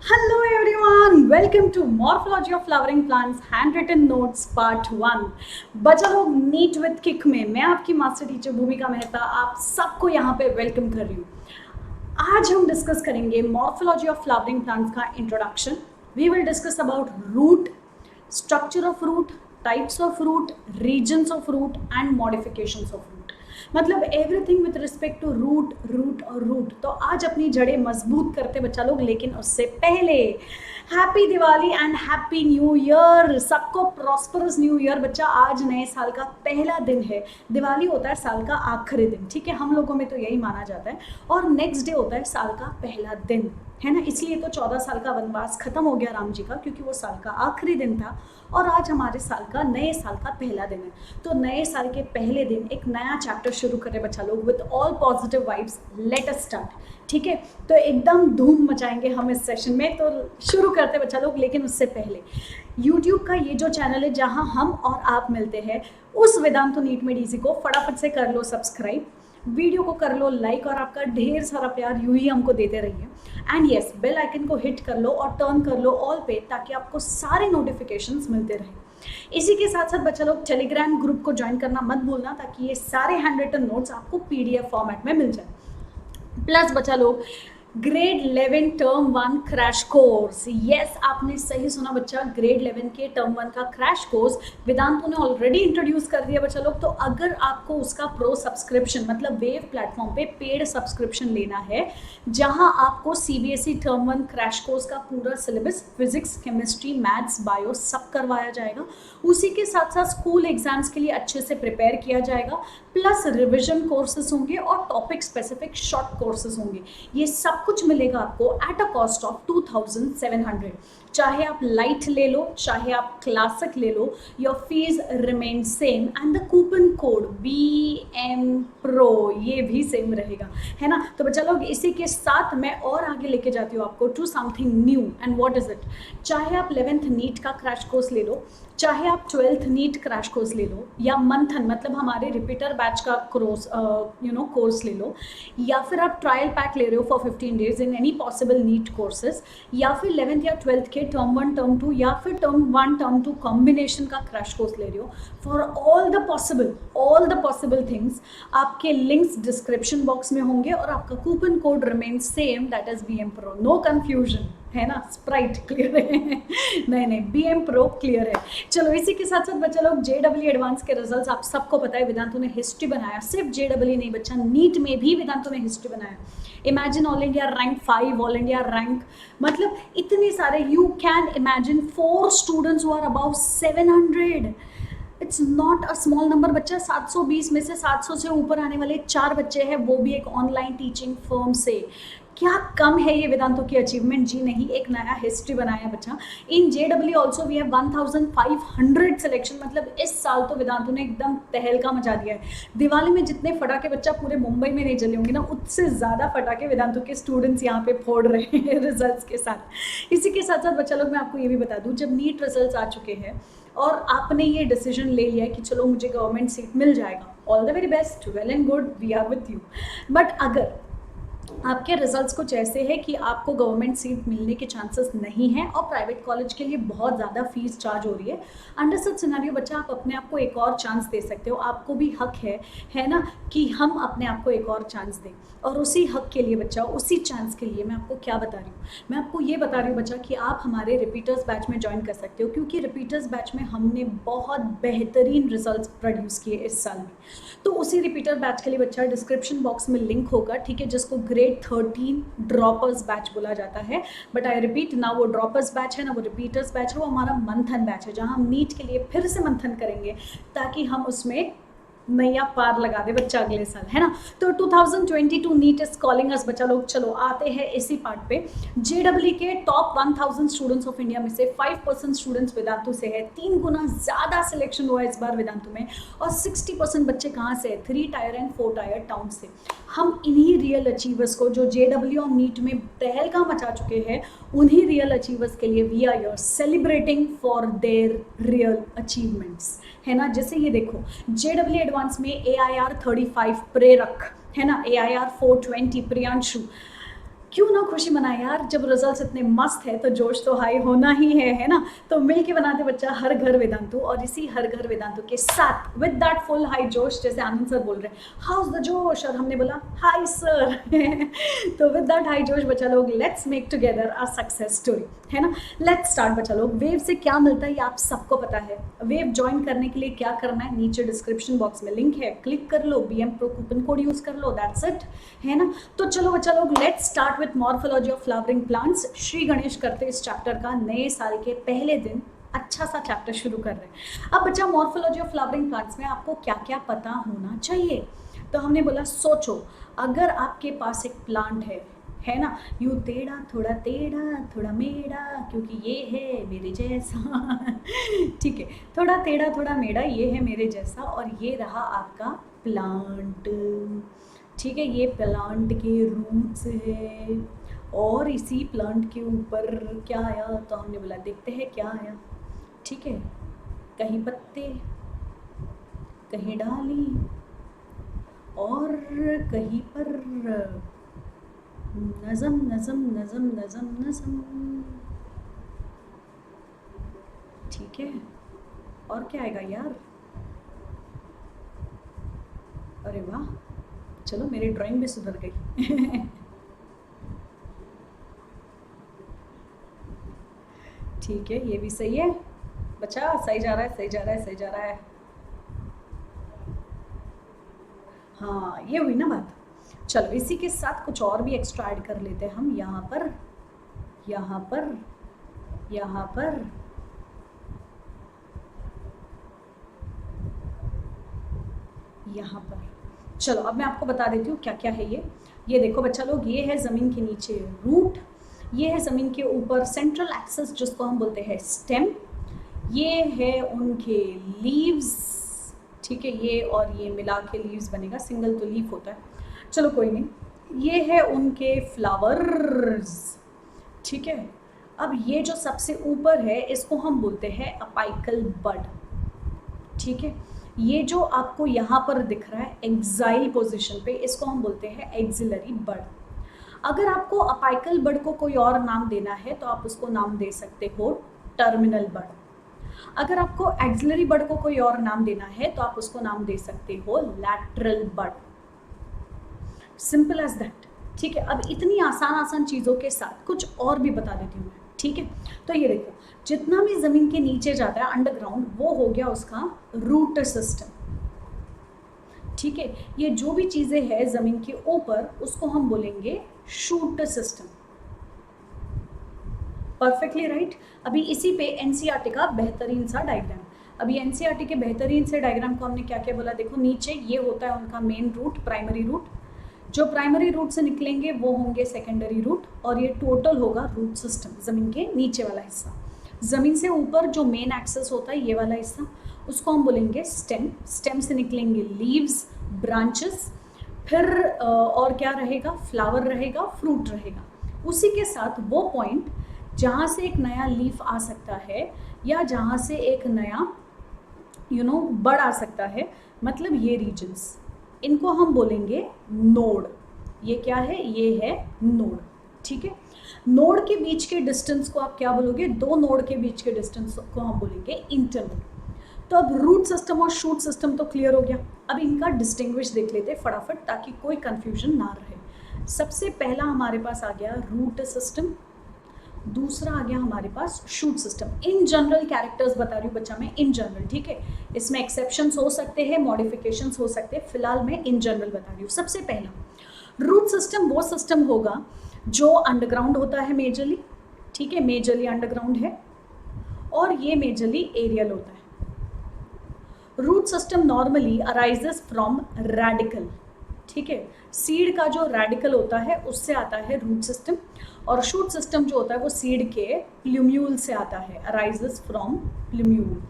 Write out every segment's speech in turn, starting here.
Hello everyone, welcome to Morphology of Flowering Plants Handwritten Notes Part 1। बच्चा लोग NEET with kick में मैं आपकी मास्टर टीचर भूमिका मेहता आप सबको यहाँ पे वेलकम कर रही हूँ। आज हम डिस्कस करेंगे मॉर्फोलॉजी ऑफ फ्लावरिंग प्लांट्स का introduction. We will discuss about root, structure of root, types of root, regions of root and modifications of root. मतलब everything with respect to root root और root. तो आज अपनी जड़ें मजबूत करते बच्चा लोग, लेकिन उससे पहले happy Diwali and happy new year. सबको प्रॉस्परस न्यू ईयर। बच्चा आज नए साल का पहला दिन है। दिवाली होता है साल का आखिरी दिन, ठीक है, हम लोगों में तो यही माना जाता है। और नेक्स्ट डे होता है साल का पहला दिन, है ना। इसलिए तो 14 साल का वनवास खत्म हो गया राम जी का, क्योंकि वो साल का आखिरी दिन था और आज हमारे साल का नए साल का पहला दिन है। तो नए साल के पहले दिन एक नया चैप्टर शुरू करें बच्चा लोग with all positive vibes. Let us start, ठीक है। तो एकदम धूम मचाएंगे हम इस सेशन में, तो शुरू करते बच्चा लोग। लेकिन उससे पहले यूट्यूब का ये जो चैनल है जहाँ हम और आप मिलते हैं, उस वेदांतो नीट में डीसी को फटाफट से कर लो सब्सक्राइब, वीडियो को कर लो लाइक और आपका ढेर सारा प्यार यूं ही हमको देते रहिए। एंड यस, बेल आइकन को हिट कर लो और टर्न कर लो ऑल पे, ताकि आपको सारे नोटिफिकेशंस मिलते रहें। इसी के साथ साथ बच्चा लोग टेलीग्राम ग्रुप को ज्वाइन करना मत भूलना, ताकि ये सारे हैंड रिटन नोट्स आपको पीडीएफ फॉर्मेट में मिल जाए। प्लस बच्चा लोग grade 11 term 1 crash course. Yes, आपने सही सुना बच्चा, ग्रेड 11 के टर्म 1 का क्रैश कोर्स वेदांतो ने ऑलरेडी इंट्रोड्यूस कर दिया बच्चा लोग। तो अगर आपको उसका प्रो सब्सक्रिप्शन मतलब वेव प्लेटफॉर्म पे पेड सब्सक्रिप्शन लेना है, जहां आपको सीबीएसई टर्म 1 क्रैश कोर्स का पूरा syllabus physics, chemistry, maths, bio सब करवाया जाएगा। उसी के साथ साथ स्कूल एग्जाम्स के लिए अच्छे से प्रिपेयर किया जाएगा, प्लस रिविजन कोर्सेज होंगे और टॉपिक स्पेसिफिक शॉर्ट कोर्सेज होंगे। ये सब कुछ मिलेगा आपको एट अ कॉस्ट ऑफ 2700। चाहे आप लाइट ले लो, चाहे आप क्लासिक ले लो, your fees remain same and the coupon code BM Pro ये भी सेम रहेगा, है ना। तो बच्चा लोग इसी के साथ मैं और आगे लेके जाती हूँ आपको to something new. And what is it? चाहे आप 11th नीट का क्रैश कोर्स ले लो, चाहे आप 12th नीट क्रैश कोर्स ले लो, या मंथन मतलब हमारे रिपीटर बैच का कोर्स ले लो, या फिर आप ट्रायल पैक ले रहे हो for 15 days in any possible NEET courses, या फिर 11th या 12th के टर्म 1 टर्म 2 या फिर टर्म 1 टर्म 2 कॉम्बिनेशन का क्रैश कोर्स ले रहे हो, for all the possible things आपके लिंक्स डिस्क्रिप्शन बॉक्स में होंगे और आपका coupon code remain same, that is BM Pro। No confusion, है ना। स्प्राइट क्लियर है नहीं BM Pro क्लियर है। चलो इसी के साथ साथ बच्चा लोग JEE एडवांस के रिजल्ट्स आप सबको पता है, वेदांतो ने हिस्ट्री बनाया। सिर्फ JEE नहीं बच्चा, नीट में भी वेदांतो ने हिस्ट्री बनाया। Imagine all India rank 5, all India rank, मतलब इतने सारे। You can imagine 4 students who are about 700। It's not a small number बच्चा। 720 में से 700 से ऊपर आने वाले 4 बच्चे हैं, वो भी एक ऑनलाइन टीचिंग फर्म से। क्या कम है ये वेदांतो की अचीवमेंट? जी नहीं, एक नया हिस्ट्री बनाया बच्चा। In JEE also we have 1500 selection. मतलब इस साल तो वेदांतो ने एकदम तहलका मचा दिया है। दिवाली में जितने फटाके बच्चा पूरे मुंबई में नहीं जले होंगे ना, उससे ज़्यादा फटाके वेदांतो के स्टूडेंट्स यहाँ पे फोड़ रहे हैं रिजल्ट्स के साथ। इसी के साथ साथ बच्चा लोग मैं आपको ये भी बता दूँ, जब नीट रिजल्ट आ चुके हैं और आपने ये डिसीजन ले लिया कि चलो मुझे गवर्नमेंट सीट मिल जाएगा, all the very best, well and good, we are with you. But अगर आपके रिजल्ट्स कुछ ऐसे हैं कि आपको गवर्नमेंट सीट मिलने के चांसेस नहीं हैं और प्राइवेट कॉलेज के लिए बहुत ज़्यादा फीस चार्ज हो रही है, अंडर सच सिनेरियो बच्चा आप अपने आप को एक और चांस दे सकते हो। आपको भी हक है ना, कि हम अपने आप को एक और चांस दें। और उसी हक के लिए बच्चा, उसी चांस के लिए मैं आपको क्या बता रही हूँ, मैं आपको ये बता रही हूँ बच्चा कि आप हमारे रिपीटर्स बैच में ज्वाइन कर सकते हो, क्योंकि रिपीटर्स बैच में हमने बहुत बेहतरीन रिजल्ट्स प्रोड्यूस किए इस साल में। तो उसी रिपीटर बैच के लिए बच्चा डिस्क्रिप्शन बॉक्स में लिंक होगा, ठीक है, जिसको ग्रेड 13 ड्रॉपर्स बैच बोला जाता है। बट आई रिपीट, ना वो ड्रॉपर्स बैच है ना वो रिपीटर्स बैच है, वो हमारा मंथन बैच है, जहाँ हम नीट के लिए फिर से मंथन करेंगे, ताकि हम उसमें नैया पार लगा दे बच्चा अगले साल, है ना। तो 2022 नीट इज कॉलिंग अस बच्चा लोग। चलो आते हैं इसी पार्ट पे। JEE के टॉप 1000 स्टूडेंट्स ऑफ इंडिया में से 5% स्टूडेंट्स वेदांतो से है। 3 गुना ज़्यादा सिलेक्शन हुआ इस बार वेदांतो में। और 60% बच्चे कहाँ से है? 3 टायर एंड 4 टायर टाउन से। हम इन्हीं रियल अचीवर्स को, जो JEE और नीट में तहलका मचा चुके हैं, उन्हीं रियल अचीवर्स के लिए we are your celebrating for their real achievements, है ना। जैसे ये देखो, JEE एडवांस में AIR 35 प्रेरक, है ना, AIR 420 प्रियांशु, क्यों ना खुशी मनाए यार, जब रिजल्ट्स इतने मस्त है तो जोश तो हाई होना ही है ना। तो मिल के बनाते बच्चा हर घर वेदांतु, और इसी हर घर वेदांतु के साथ विद दैट फुल हाई जोश, जैसे आनंद सर बोल रहे हैं हाउस द जोश, और हमने बोला हाई सर तो विद दैट हाई जोश बच्चा लोग, let's make together a success story, है ना। लेट्स स्टार्ट बच्चा लोग। वेव से क्या मिलता है ये आप सबको पता है। वेव ज्वाइन करने के लिए क्या करना है, नीचे डिस्क्रिप्शन बॉक्स में लिंक है, क्लिक कर लो, BM Pro coupon code use कर लो, दैट्स इट, है ना। तो चलो बच्चा लोग, let's start with morphology of flowering plants. Shri Ganesh करते इस चैप्टर का नए साल के पहले दिन अच्छा सा चैप्टर शुरू कर रहे हैं। अब बच्चा मॉर्फोलॉजी ऑफ फ्लावरिंग प्लांट्स में आपको क्या क्या पता होना चाहिए। तो हमने बोला सोचो, अगर आपके पास एक प्लांट है ना, यूँ टेढ़ा थोड़ा मेढ़ा, क्योंकि ये है मेरे जैसा ठीक है, थोड़ा टेढ़ा थोड़ा मेढ़ा, ये है मेरे जैसा, और ये रहा आपका प्लांट, ठीक है। ये प्लांट के रूट्स है, और इसी प्लांट के ऊपर क्या आया, तो हमने बोला देखते हैं क्या आया, ठीक है। कहीं पत्ते, कहीं डाली, और कहीं पर नज़म नज़म नज़म नज़म नज़म, ठीक है। और क्या आएगा यार, अरे वाह, चलो मेरी ड्राइंग भी सुधर गई ठीक है, ये भी सही है बच्चा, सही जा रहा है, सही जा रहा है, सही जा रहा है। हाँ, ये हुई ना बात। चलो इसी के साथ कुछ और भी एक्स्ट्रा ऐड कर लेते हैं हम, यहाँ पर, यहाँ पर, यहाँ पर, यहाँ पर। चलो अब मैं आपको बता देती हूँ क्या क्या है ये देखो बच्चा लोग, ये है ज़मीन के नीचे रूट, ये है ज़मीन के ऊपर सेंट्रल एक्सिस जिसको हम बोलते हैं स्टेम, ये है उनके लीव्स, ठीक है। ये और ये मिला के लीव्स बनेगा, सिंगल तो लीफ होता है, चलो कोई नहीं। ये है उनके फ्लावर्स, ठीक है। अब ये जो सबसे ऊपर है इसको हम बोलते हैं अपाइकल बड, ठीक है। ये जो आपको यहाँ पर दिख रहा है एक्साइल पोजीशन पे, इसको हम बोलते हैं एक्सिलरी बड। अगर आपको अपाइकल बड को कोई और नाम देना है तो आप उसको नाम दे सकते हो टर्मिनल बड। अगर आपको एक्सिलरी बड को कोई और नाम देना है तो आप उसको नाम दे सकते हो lateral bud. Simple as that, ठीक है। अब इतनी आसान चीज़ों के साथ कुछ और भी बता देती हूँ मैं, ठीक है। तो ये देखो, जितना भी ज़मीन के नीचे जाता है अंडरग्राउंड, वो हो गया उसका रूट सिस्टम, ठीक है। ये जो भी चीज़ें हैं ज़मीन के ऊपर, उसको हम बोलेंगे शूट सिस्टम। Perfectly right. अभी इसी पे एनसीईआरटी का बेहतरीन सा डायग्राम, अभी एनसीईआरटी के बेहतरीन से डायग्राम को हमने क्या क्या बोला, देखो नीचे ये होता है उनका मेन रूट, प्राइमरी रूट, जो प्राइमरी रूट से निकलेंगे वो होंगे सेकेंडरी रूट, और ये टोटल होगा रूट सिस्टम, ज़मीन के नीचे वाला हिस्सा। ज़मीन से ऊपर जो मेन एक्सेस होता है ये वाला हिस्सा, उसको हम बोलेंगे स्टेम। स्टेम से निकलेंगे लीव्स, ब्रांचेस, फिर और क्या रहेगा, फ्लावर रहेगा, फ्रूट रहेगा। उसी के साथ वो पॉइंट जहाँ से एक नया लीफ आ सकता है, या जहाँ से एक नया बड आ सकता है, मतलब ये रीजन्स, इनको हम बोलेंगे नोड। ये क्या है, ये है नोड, ठीक है। नोड के बीच के डिस्टेंस को आप क्या बोलोगे, दो नोड के बीच के डिस्टेंस को हम बोलेंगे इंटरनोड। तो अब रूट सिस्टम और शूट सिस्टम तो क्लियर हो गया। अब इनका डिस्टिंग्विश देख लेते हैं फटाफट, ताकि कोई कंफ्यूजन ना रहे। सबसे पहला हमारे पास आ गया रूट सिस्टम, दूसरा आ गया हमारे पास shoot system. In general characters बता रही हूँ बच्चा मैं, इन जनरल, ठीक है। इसमें एक्सेप्शंस हो सकते हैं, मॉडिफिकेशंस हो सकते हैं, फिलहाल मैं इन जनरल बता रही हूँ। सबसे पहला रूट सिस्टम वो सिस्टम होगा जो अंडरग्राउंड होता है मेजरली, ठीक है, मेजरली अंडरग्राउंड है, और ये मेजरली एरियल होता है। Root system normally arises from radical, ठीक है। सीड का जो रेडिकल होता है उससे आता है रूट सिस्टम, और शूट सिस्टम जो होता है वो सीड के प्लूम्यूल से आता है, अराइजेस फ्रॉम प्लूम्यूल।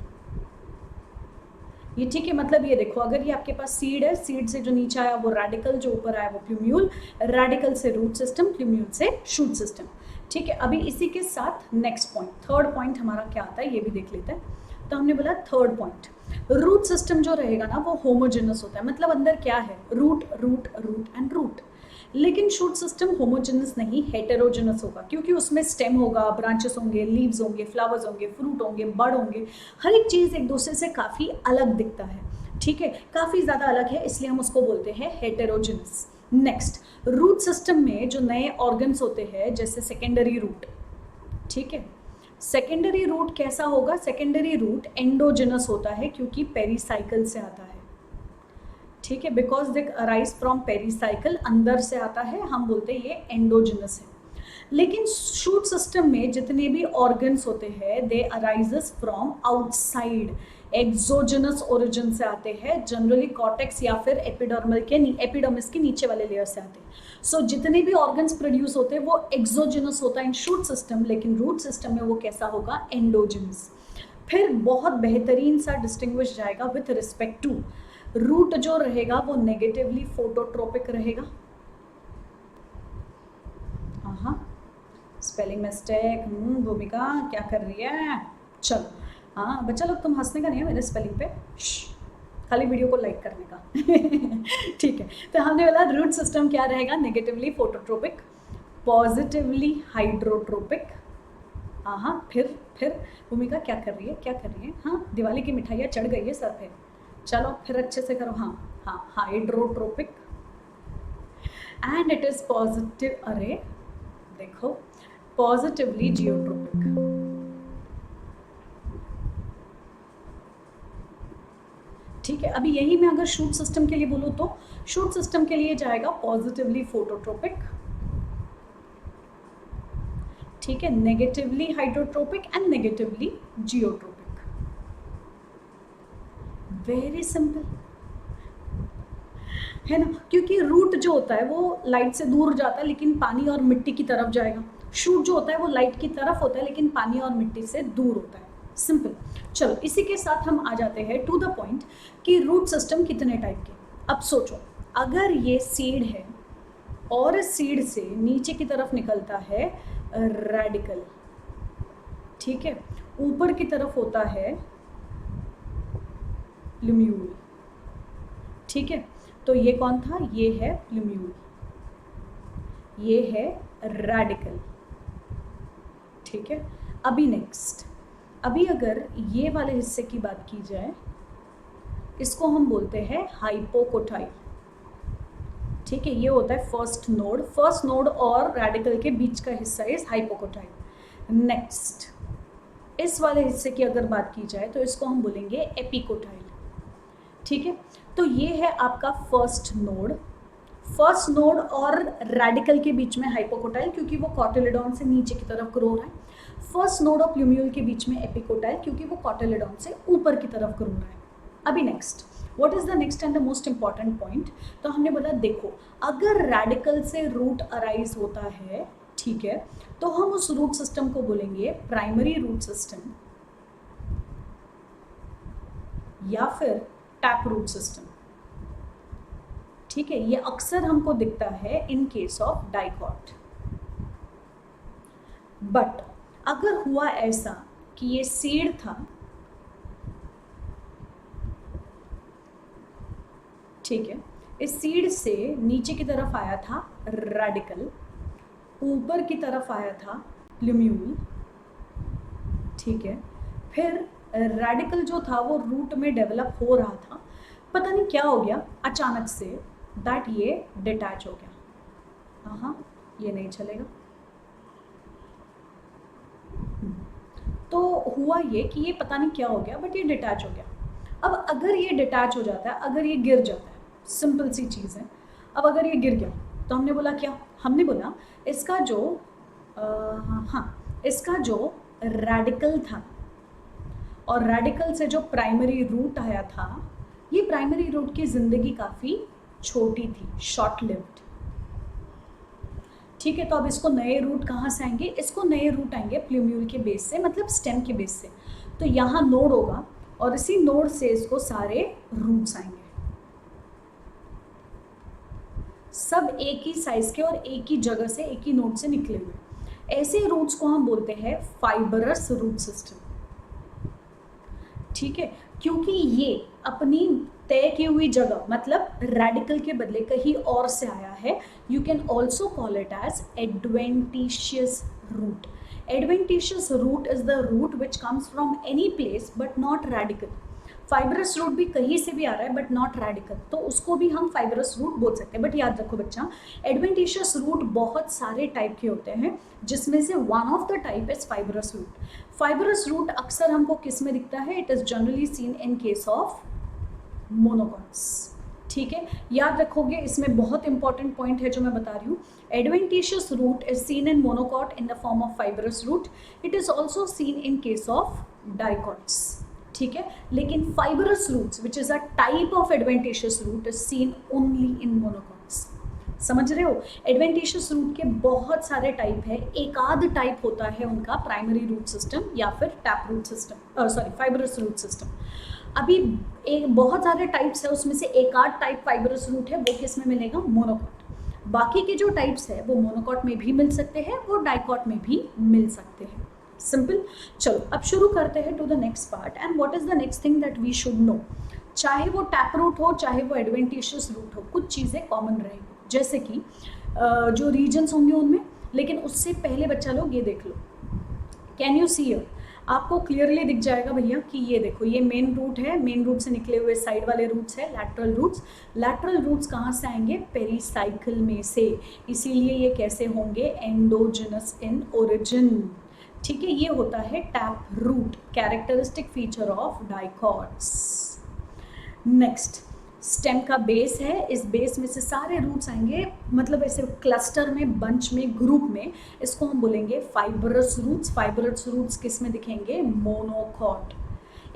ये ठीक है, मतलब ये देखो, अगर ये आपके पास सीड है, सीड से जो नीचे आया वो रेडिकल, जो ऊपर आया वो प्लूम्यूल, रेडिकल से रूट सिस्टम, प्लूम्यूल से शूट सिस्टम, ठीक है। अभी इसी के साथ नेक्स्ट पॉइंट, थर्ड पॉइंट हमारा क्या आता है ये भी देख लेते हैं। तो हमने बोला थर्ड पॉइंट, रूट सिस्टम जो रहेगा ना वो होमोजेनस होता है, मतलब अंदर क्या है, root root root and root. लेकिन शूट सिस्टम होमोजेनस नहीं, हेटेरोजेनस होगा, क्योंकि उसमें स्टेम होगा, ब्रांचेस होंगे, लीव्स होंगे, फ्लावर्स होंगे, फ्रूट होंगे, बर्ड होंगे, हर एक चीज़ एक दूसरे से काफ़ी अलग दिखता है, ठीक है, काफ़ी ज़्यादा अलग है, इसलिए हम उसको बोलते हैं हेटेरोजेनस। नेक्स्ट, रूट सिस्टम में जो नए ऑर्गन्स होते हैं जैसे सेकेंडरी रूट, ठीक है, सेकेंडरी रूट कैसा होगा? सेकेंडरी रूट एंडोजेनस होता है क्योंकि पेरीसाइकिल से आता है, ठीक है, because they arise from pericycle, अंदर से आता है, हम बोलते हैं ये एंडोजेनस है। लेकिन शूट सिस्टम में जितने भी ऑर्गन्स होते हैं they arises from outside, exogenous origin से आते हैं, जनरली कॉर्टेक्स या फिर एपिडर्मिस के नीचे वाले लेयर से आते हैं। सो जितने भी ऑर्गन्स प्रोड्यूस होते हैं वो एक्सोजेनस होता है इन शूट सिस्टम, लेकिन रूट सिस्टम में वो कैसा होगा? एंडोजेनस। फिर बहुत बेहतरीन सा डिस्टिंग्विश जाएगा विथ रिस्पेक्ट टू रूट, जो रहेगा वो नेगेटिवली फोटोट्रोपिक रहेगा। हाँ, स्पेलिंग मिस्टेक, भूमिका क्या कर रही है? चलो, हाँ बच्चा लोग तुम हंसने का नहीं है मेरे स्पेलिंग पे, खाली वीडियो को लाइक करने का ठीक है, तो हमने बोला रूट सिस्टम क्या रहेगा? Negatively phototropic, positively hydrotropic. हाँ, फिर भूमिका क्या कर रही है, क्या कर रही है? हाँ, दिवाली की मिठाइयाँ चढ़ गई है सर पे, चलो फिर अच्छे से करो। हाँ, हाइड्रोट्रोपिक एंड इट इज पॉजिटिव, अरे देखो, पॉजिटिवली जियोट्रोपिक, ठीक है। अभी यही मैं अगर शूट सिस्टम के लिए बोलूँ तो शूट सिस्टम के लिए जाएगा पॉजिटिवली फोटोट्रोपिक, ठीक है, negatively hydrotropic and negatively geotropic. Very simple है ना, क्योंकि रूट जो होता है वो लाइट से दूर जाता है लेकिन पानी और मिट्टी की तरफ जाएगा, शूट जो होता है वो लाइट की तरफ होता है लेकिन पानी और मिट्टी से दूर होता है। सिंपल। चलो इसी के साथ हम आ जाते हैं टू द पॉइंट कि रूट सिस्टम कितने टाइप के। अब सोचो, अगर ये सीड है और इस सीड से नीचे की तरफ निकलता है रेडिकल, ठीक है, ऊपर की तरफ होता है प्लूम्यूल, ठीक है, तो ये कौन था? ये है प्लूम्यूल, ये है रेडिकल, ठीक है। अभी नेक्स्ट, अभी अगर ये वाले हिस्से की बात की जाए, इसको हम बोलते हैं हाइपोकोटाइल, ठीक है, ये होता है फर्स्ट नोड और रेडिकल के बीच का हिस्सा इज हाइपोकोटाइल। नेक्स्ट, इस वाले हिस्से की अगर बात की जाए तो इसको हम बोलेंगे एपिकोटाइल, ठीक है। तो ये है आपका फर्स्ट नोड और रेडिकल के बीच में हाइपोकोटाइल, क्योंकि वो कॉटिलेडॉन से नीचे की तरफ ग्रो हो रहा है। फर्स्ट नोड और प्लूम्यूल के बीच में एपिकोटाइल, क्योंकि वो कॉटिलेडॉन से ऊपर की तरफ ग्रो हो रहा है। अभी next, what is the next and the most important point? तो हमने बोला देखो, अगर रेडिकल से रूट अराइज होता है, ठीक है, तो हम उस रूट सिस्टम को बोलेंगे प्राइमरी रूट सिस्टम या फिर टैप रूट सिस्टम, ठीक है। ये अक्सर हमको दिखता है इन केस ऑफ डाइकॉट। बट अगर हुआ ऐसा कि ये सीड था, ठीक है, इस सीड से नीचे की तरफ आया था रेडिकल, ऊपर की तरफ आया था प्लूम्यूल, ठीक है, फिर रेडिकल जो था वो रूट में डेवलप हो रहा था, पता नहीं क्या हो गया अचानक से दैट ये डिटैच हो गया। हाँ, ये नहीं चलेगा। तो हुआ ये कि ये पता नहीं क्या हो गया बट ये डिटैच हो गया। अब अगर ये डिटैच हो जाता है, अगर ये गिर जाता है, सिंपल सी चीज़ है, अब अगर ये गिर गया तो हमने बोला क्या? हमने बोला इसका जो रेडिकल था और रेडिकल से जो प्राइमरी रूट आया था, ये प्राइमरी रूट की ज़िंदगी काफ़ी छोटी थी, शॉर्ट लिव्ड, ठीक है। तो अब इसको नए रूट कहाँ से आएंगे? इसको नए रूट आएंगे प्लूम्यूल के बेस से, मतलब स्टेम के बेस से। तो यहाँ नोड होगा और इसी नोड से इसको सारे रूट्स आएंगे, सब एक ही साइज के और एक ही जगह से, एक ही नोड से निकले हुए। ऐसे रूट्स को हम बोलते हैं फाइबरस रूट सिस्टम, ठीक है, क्योंकि ये अपनी तय की हुई जगह मतलब रेडिकल के बदले कहीं और से आया है, you can also call it as adventitious root. Adventitious root is the root which comes from any place but not radical. Fibrous root भी कहीं से भी आ रहा है बट नॉट रेडिकल, तो उसको भी हम फाइब्रस रूट बोल सकते हैं. बट याद रखो बच्चा, एडवेंटिशियस रूट बहुत सारे टाइप के होते हैं, जिसमें से one of the type is fibrous root. Fibrous root अक्सर हमको किस में दिखता है? It is generally seen in case of monocots. ठीक है, याद रखोगे. इसमें बहुत इंपॉर्टेंट पॉइंट है जो मैं बता रही हूँ. Adventitious root is seen in monocot in the form of fibrous root. It is also seen in case of dicots. ठीक है, लेकिन fibrous roots which is a type of adventitious root is seen only in monocots. समझ रहे हो? Adventitious root के बहुत सारे type है. एक आध टाइप होता है उनका प्राइमरी रूट सिस्टम या फिर tap root system, sorry fibrous root system. अभी एक बहुत सारे टाइप्स है, उसमें से एक आध टाइप फाइब्रस रूट है, वो किस में मिलेगा? मोनोकॉट. बाकी के जो टाइप्स है वो मोनोकॉट में भी मिल सकते हैं, वो डाइकॉट में भी मिल सकते हैं. सिंपल. चलो अब शुरू करते हैं to the next part. And what is the next thing that we should know. चाहे वो टैप रूट हो चाहे वो एडवेंटिशियस रूट हो, कुछ चीज़ें कॉमन रहेंगी, जैसे कि जो रीजन्स होंगे उनमें. लेकिन उससे पहले बच्चा लोग ये देख लो. Can you see here? आपको क्लियरली दिख जाएगा भैया कि ये देखो, ये मेन रूट है. मेन रूट से निकले हुए साइड वाले रूट्स है लैटरल रूट्स. लैटरल रूट्स कहाँ से आएंगे? पेरिसाइकिल में से. इसीलिए ये कैसे होंगे? Endogenous in origin. ठीक है, ये होता है tap root, characteristic feature of dicots. Next, stem का बेस है. इस बेस में से सारे रूट्स आएंगे, मतलब ऐसे क्लस्टर में, बंच में, ग्रुप में. इसको हम बोलेंगे फाइब्रस रूट्स. फाइब्रस रूट्स किस में दिखेंगे? मोनोकॉट.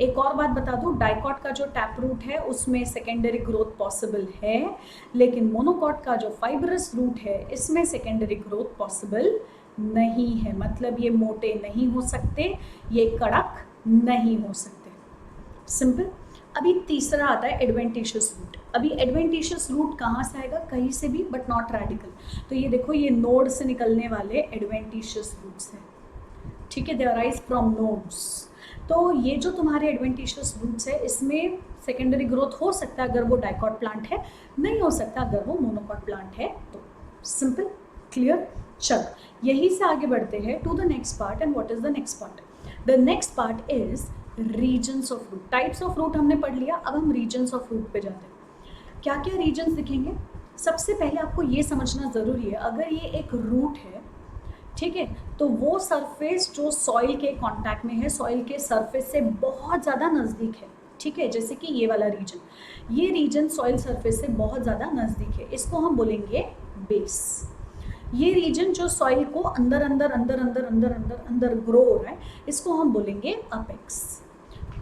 एक और बात बता दूं, डाइकॉट का जो टैप रूट है उसमें सेकेंडरी ग्रोथ पॉसिबल है, लेकिन मोनोकॉट का जो फाइब्रस रूट है इसमें सेकेंडरी ग्रोथ पॉसिबल नहीं है. मतलब ये मोटे नहीं हो सकते, ये कड़क नहीं हो सकते. सिंपल. अभी तीसरा आता है एडवेंटिशियस रूट. अभी एडवेंटिशियस रूट कहाँ से आएगा? कहीं से भी, बट नॉट रेडिकल. तो ये देखो, ये नोड से निकलने वाले एडवेंटिशियस रूट्स हैं. ठीक है, दे अराइज फ्रॉम नोड्स. तो ये जो तुम्हारे एडवेंटिशियस रूट्स है, इसमें सेकेंडरी ग्रोथ हो सकता है अगर वो डाइकॉट प्लांट है, नहीं हो सकता अगर वो मोनोकॉट प्लांट है. तो सिंपल. क्लियर? चल, यही से आगे बढ़ते हैं to the next part. And what is the next part? The next part is regions of root. Types of root हमने पढ़ लिया, अब हम रीजन्स ऑफ रूट पे जाते हैं. क्या क्या रीजन्स दिखेंगे? सबसे पहले आपको ये समझना ज़रूरी है, अगर ये एक रूट है, ठीक है, तो वो सरफेस जो सॉइल के कांटेक्ट में है, सॉइल के सरफेस से बहुत ज़्यादा नज़दीक है. ठीक है, जैसे कि ये वाला रीजन, ये रीजन सॉइल सरफेस से बहुत ज़्यादा नज़दीक है, इसको हम बोलेंगे बेस. ये रीजन जो सॉइल को अंदर अंदर अंदर अंदर अंदर अंदर अंदर ग्रो हो रहा है, इसको हम बोलेंगे अपेक्स.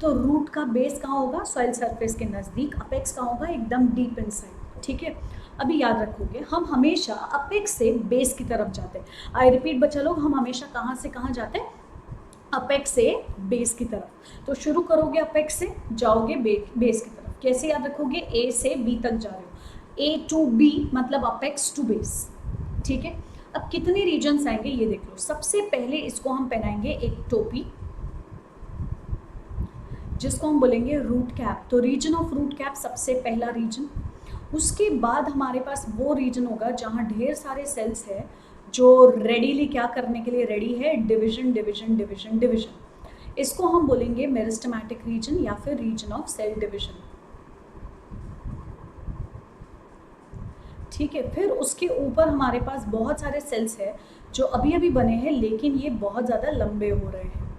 तो रूट का बेस कहाँ होगा? सॉइल सरफेस के नज़दीक. अपेक्स कहाँ होगा? एकदम डीप इनसाइड. ठीक है, अभी याद रखोगे, हम हमेशा अपेक्स से बेस की तरफ जाते हैं. आई रिपीट बच्चा लोग, हम हमेशा कहाँ से कहाँ जाते हैं? अपेक्स से बेस की तरफ. तो शुरू करोगे अपेक्स से, जाओगे बेस की तरफ. कैसे याद रखोगे? ए से बी तक जा रहे हो, ए टू बी मतलब अपेक्स टू बेस. ठीक है, अब कितने रीजन्स आएंगे ये देख लो. सबसे पहले इसको हम पहनाएंगे एक टोपी, जिसको हम बोलेंगे रूट कैप. तो रीजन ऑफ रूट कैप सबसे पहला रीजन. उसके बाद हमारे पास वो रीजन होगा जहाँ ढेर सारे सेल्स है जो रेडीली क्या करने के लिए रेडी है? Division division division division. इसको हम बोलेंगे मेरिस्टेमेटिक रीजन या फिर रीजन ऑफ सेल डिविजन. ठीक है, फिर उसके ऊपर हमारे पास बहुत सारे सेल्स है जो अभी अभी बने हैं, लेकिन ये बहुत ज़्यादा लंबे हो रहे हैं.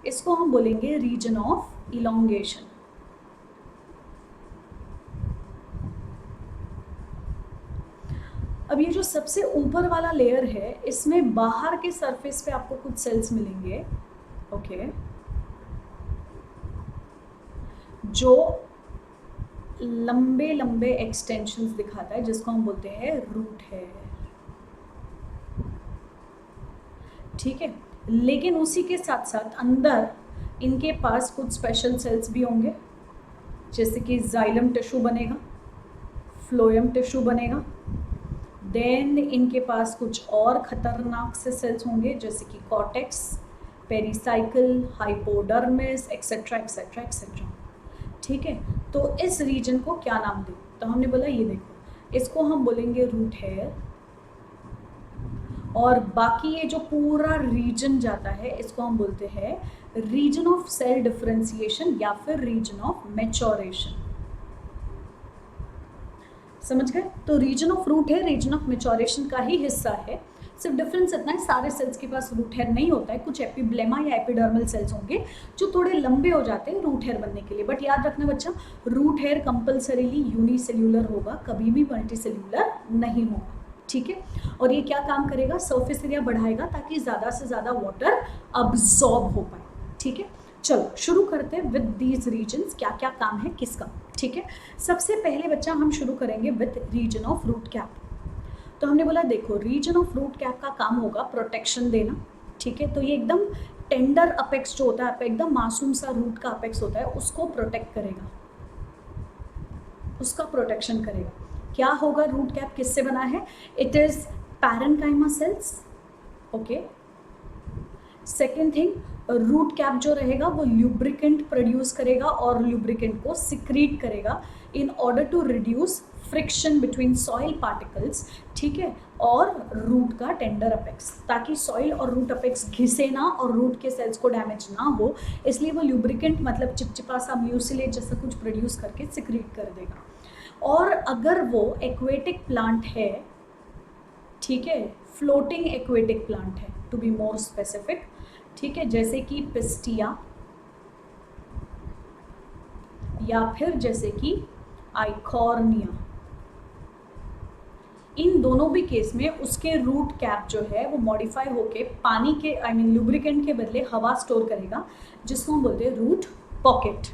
इसको हम बोलेंगे रीजन ऑफ इलोंगेशन. अब ये जो सबसे ऊपर वाला लेयर है, इसमें बाहर के सरफेस पे आपको कुछ सेल्स मिलेंगे, ओके, जो लंबे लंबे एक्सटेंशंस दिखाता है, जिसको हम बोलते हैं रूट हेयर. ठीक है, लेकिन उसी के साथ साथ अंदर इनके पास कुछ स्पेशल सेल्स भी होंगे, जैसे कि जाइलम टिश्यू बनेगा, फ्लोएम टिश्यू बनेगा. देन इनके पास कुछ और ख़तरनाक से सेल्स होंगे, जैसे कि cortex, pericycle, hypodermis, etcetera etcetera etcetera. ठीक है, तो इस रीजन को क्या नाम दें? तो हमने बोला ये देखो, इसको हम बोलेंगे रूट हेयर, और बाकी ये जो पूरा रीजन जाता है इसको हम बोलते हैं रीजन ऑफ सेल डिफरेंशिएशन या फिर रीजन ऑफ मैच्योरेशन। समझ गए? तो region of root hair region of maturation का ही हिस्सा है। सिर्फ डिफरेंस इतना है, सारे सेल्स के पास रूट हेयर नहीं होता है, कुछ एपिब्लेमा या एपिडर्मल सेल्स होंगे जो थोड़े लंबे हो जाते हैं रूट हेयर बनने के लिए। बट याद रखना बच्चा, रूट हेयर कंपल्सरीली यूनिसेल्यूलर होगा, कभी भी मल्टीसेल्यूलर नहीं होगा, ठीक है। और ये क्या काम करेगा? सरफेस एरिया बढ़ाएगा ताकि ज़्यादा से ज़्यादा वाटर अब्सॉर्ब हो पाए, ठीक है। चलो शुरू करते हैं विद दीज रीजन्स, क्या क्या काम है किसका, ठीक है। सबसे पहले बच्चा हम शुरू करेंगे with region of root cap. तो हमने बोला देखो, रीजन ऑफ रूट कैप का काम होगा प्रोटेक्शन देना, ठीक है। तो ये एकदम टेंडर अपेक्स जो होता है, एकदम मासूम सा रूट का अपेक्स होता है, उसको प्रोटेक्ट करेगा, उसका प्रोटेक्शन करेगा। क्या होगा? रूट कैप किससे बना है? It is parenchyma cells, okay. Second thing, root cap जो रहेगा वो ल्यूब्रिकेंट प्रोड्यूस करेगा और ल्यूब्रिकेंट को सिक्रीट करेगा in order to reduce friction between soil particles, ठीक है, और रूट का टेंडर अपेक्स, ताकि सॉइल और रूट अपेक्स घिसे ना और रूट के सेल्स को डैमेज ना हो, इसलिए वो ल्यूब्रिकेंट मतलब चिपचिपा सा म्यूसिलेट जैसा कुछ प्रोड्यूस करके सिक्रीट कर देगा। और अगर वो एक्वेटिक प्लांट है, ठीक है, फ्लोटिंग एक्वेटिक प्लांट है टू बी मोर स्पेसिफिक, ठीक है, जैसे कि पिस्टिया या फिर जैसे कि आइकॉर्निया, इन दोनों भी केस में उसके रूट कैप जो है वो मॉडिफाई होके पानी के लुब्रिकेंट के बदले हवा स्टोर करेगा, जिसको हम बोलते हैं रूट पॉकेट।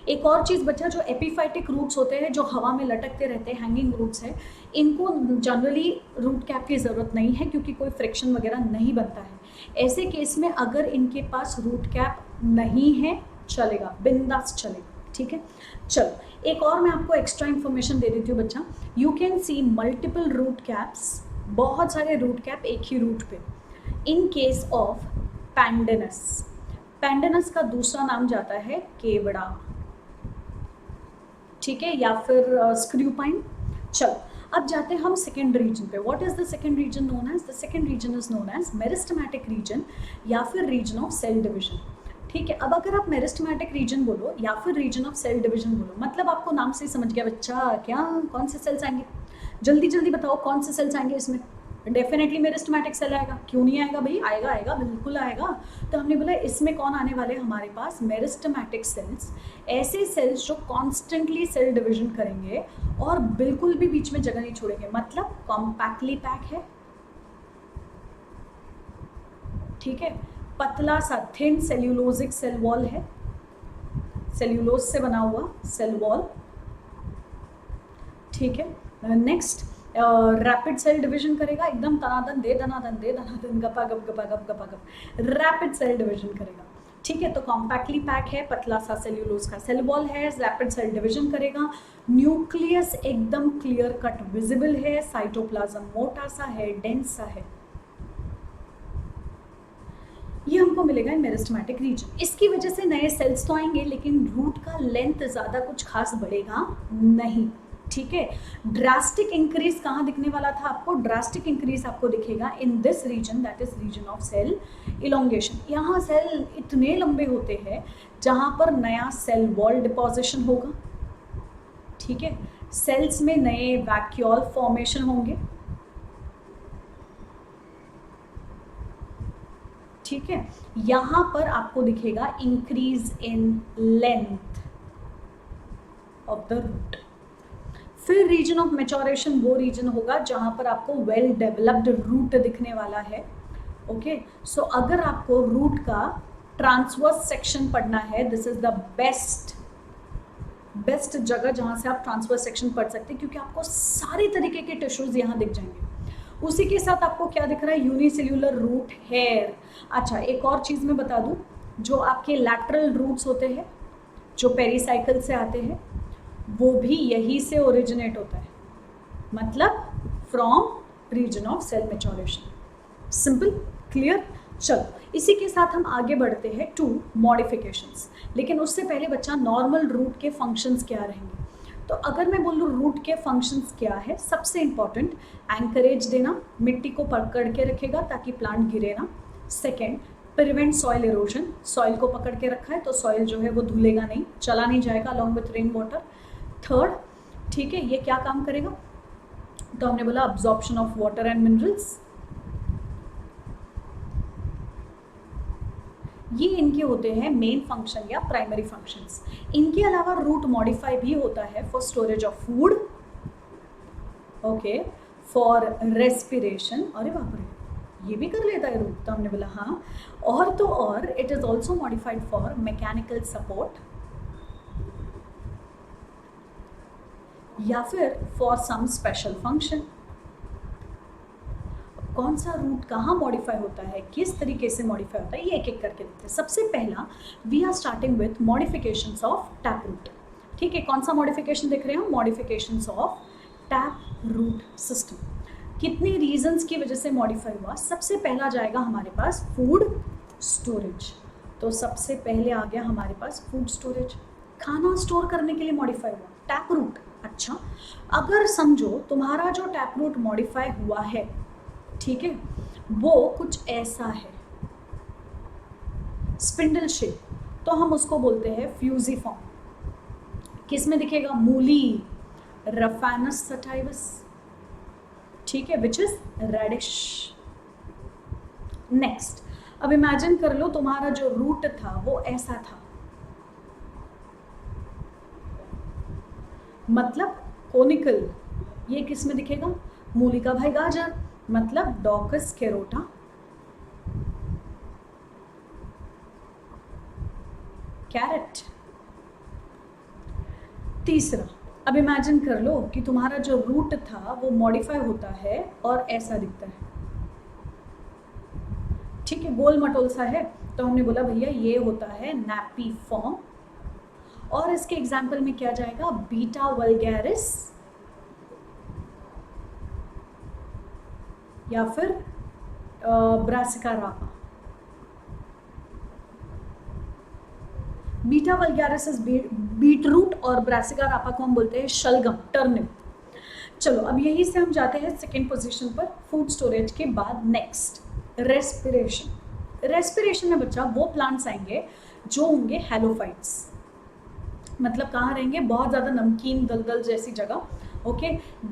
एक और चीज़ बच्चा, जो एपिफाइटिक रूट्स होते हैं जो हवा में लटकते रहते हैं, हैंगिंग रूट्स है, इनको जनरली रूट कैप की ज़रूरत नहीं है क्योंकि कोई फ्रिक्शन वगैरह नहीं बनता है। ऐसे केस में अगर इनके पास रूट कैप नहीं है चलेगा, बिंदास चलेगा, ठीक है। चलो एक और मैं आपको एक्स्ट्रा इन्फॉर्मेशन दे देती हूँ बच्चा। You can see multiple root caps, बहुत सारे रूट कैप एक ही रूट पे, इन केस ऑफ पैंडेनस। पैंडेनस का दूसरा नाम जाता है केवड़ा, ठीक है, या फिर स्क्रूपाइन। चलो अब जाते हैं हम सेकेंड रीजन पे। What is the second region known as? The second region is known as meristematic region या फिर रीजन ऑफ सेल डिवीजन, ठीक है। अब अगर आप मेरिस्टेमेटिक रीजन बोलो या फिर रीजन ऑफ सेल डिवीजन बोलो, मतलब आपको नाम से ही समझ गया बच्चा क्या, कौन से सेल्स आएंगे? जल्दी जल्दी बताओ कौन से सेल्स आएंगे इसमें? डेफिनेटली मेरिस्टेमेटिक सेल आएगा, क्यों नहीं आएगा भाई? आएगा आएगा, बिल्कुल आएगा। तो हमने बोला इसमें कौन आने वाले हमारे पास? मेरिस्टेमेटिक सेल्स, ऐसे सेल्स जो कॉन्स्टेंटली सेल डिवीजन करेंगे और बिल्कुल भी बीच में जगह नहीं छोड़ेंगे, मतलब कॉम्पैक्टली पैक है, ठीक है, पतला सा थिन सेल्यूलोजिक सेल वॉल है, सेल्यूलोज से बना हुआ सेल वॉल, ठीक है। नेक्स्ट रैपिड सेल डिवीजन करेगा, एकदम दनादन दे दनादन दे दनादन गपा गप गपा गप गपा गप, रैपिड सेल डिवीजन करेगा, ठीक है। तो कॉम्पैक्टली पैक है, पतला सा सेल्यूलोज का सेल वॉल है, रैपिड सेल डिवीजन करेगा, न्यूक्लियस एकदम क्लियर कट विजिबल है, साइटोप्लाज्म मोटा सा है, डेंस सा है, ये हमको मिलेगा इन मेरिस्टेमेटिक रीजन। इसकी वजह से नए सेल्स तो आएंगे लेकिन रूट का लेंथ ज़्यादा कुछ खास बढ़ेगा नहीं, ठीक है। ड्रास्टिक इंक्रीज कहाँ दिखने वाला था आपको? ड्रास्टिक इंक्रीज आपको दिखेगा in this region, that is region of cell elongation. यहाँ सेल इतने लंबे होते हैं जहाँ पर नया सेल वॉल डिपोजिशन होगा, ठीक है, सेल्स में नए वैक्यूल फॉर्मेशन होंगे, ठीक है। यहाँ पर आपको दिखेगा increase in length of the root. फिर रीजन ऑफ मैच्योरेशन वो रीजन होगा जहाँ पर आपको वेल डेवलप्ड रूट दिखने वाला है, ओके। सो अगर आपको रूट का ट्रांसवर्स सेक्शन पढ़ना है, दिस इज द बेस्ट जगह जहाँ से आप ट्रांसवर्स सेक्शन पढ़ सकते हैं क्योंकि आपको सारे तरीके के टिश्यूज यहाँ दिख जाएंगे। उसी के साथ आपको क्या दिख रहा है? Unicellular root hair. अच्छा एक और चीज़ मैं बता दूँ, जो आपके लैटरल रूट्स होते हैं जो पेरिसाइकिल से आते हैं वो भी यही से ओरिजिनेट होता है, मतलब from region of cell maturation. Simple, clear? चलो इसी के साथ हम आगे बढ़ते हैं टू मॉडिफिकेशंस। लेकिन उससे पहले बच्चा नॉर्मल रूट के फंक्शंस क्या रहेंगे। तो अगर मैं बोलूँ रूट के फंक्शंस क्या है, सबसे इंपॉर्टेंट एंकरेज देना, मिट्टी को पकड़ के रखेगा ताकि प्लांट गिरे ना। Second, prevent soil erosion, soil को पकड़ के रखा है तो सॉइल जो है वो धुलेगा नहीं, चला नहीं जाएगा along with rain water. Third, ठीक है, ये क्या काम करेगा, तो हमने बोला absorption of water and minerals. ये इनके होते हैं मेन फंक्शन या प्राइमरी फंक्शंस। इनके अलावा रूट मॉडिफाई भी होता है for storage of food, okay, for respiration. अरे बाप रे, ये भी कर लेता है रूट, तो हमने बोला हाँ। और तो और it is also modified for mechanical support या फिर फॉर सम स्पेशल फंक्शन। कौन सा रूट कहाँ मॉडिफाई होता है, किस तरीके से मॉडिफाई होता है, ये एक एक करके देखते हैं। सबसे पहला we are starting with modifications of tap root. ठीक है, कौन सा मॉडिफिकेशन देख रहे हैं हम, modifications of tap root system. कितने रीजंस की वजह से मॉडिफाई हुआ। सबसे पहला जाएगा हमारे पास फूड स्टोरेज। तो सबसे पहले आ गया हमारे पास फूड स्टोरेज, खाना स्टोर करने के लिए मॉडिफाई हुआ टैप रूट। अच्छा, अगर समझो तुम्हारा जो टैप रूट मॉडिफाई हुआ है, ठीक है, वो कुछ ऐसा है स्पिंडल शेप, तो हम उसको बोलते हैं फ्यूजिफॉर्म। किस में दिखेगा, मूली, रफानस सटाइवस, ठीक है, विच इज रेडिश। नेक्स्ट, अब इमेजिन कर लो तुम्हारा जो रूट था वो ऐसा था, मतलब कोनिकल। ये किस में दिखेगा, मूली का भाई गाजर, मतलब डॉकस कैरोटा। कैरेट। तीसरा, अब इमेजिन कर लो कि तुम्हारा जो रूट था वो मॉडिफाई होता है और ऐसा दिखता है, ठीक है, गोल मटोल सा है, तो हमने बोला भैया ये होता है नैपी फॉर्म। और इसके एग्जाम्पल में क्या जाएगा, बीटा वल्गैरिस या फिर Brassica rapa. Beta vulgaris is beet root और ब्रासिका रापा को हम बोलते हैं शलगम, टर्निप। चलो अब यही से हम जाते हैं सेकेंड पोजीशन पर फूड स्टोरेज के बाद। Next, respiration. रेस्पिरेशन में बच्चा वो प्लांट्स आएंगे जो होंगे हेलोफाइट्स, मतलब कहाँ रहेंगे, बहुत ज़्यादा नमकीन दलदल जैसी जगह। ओके,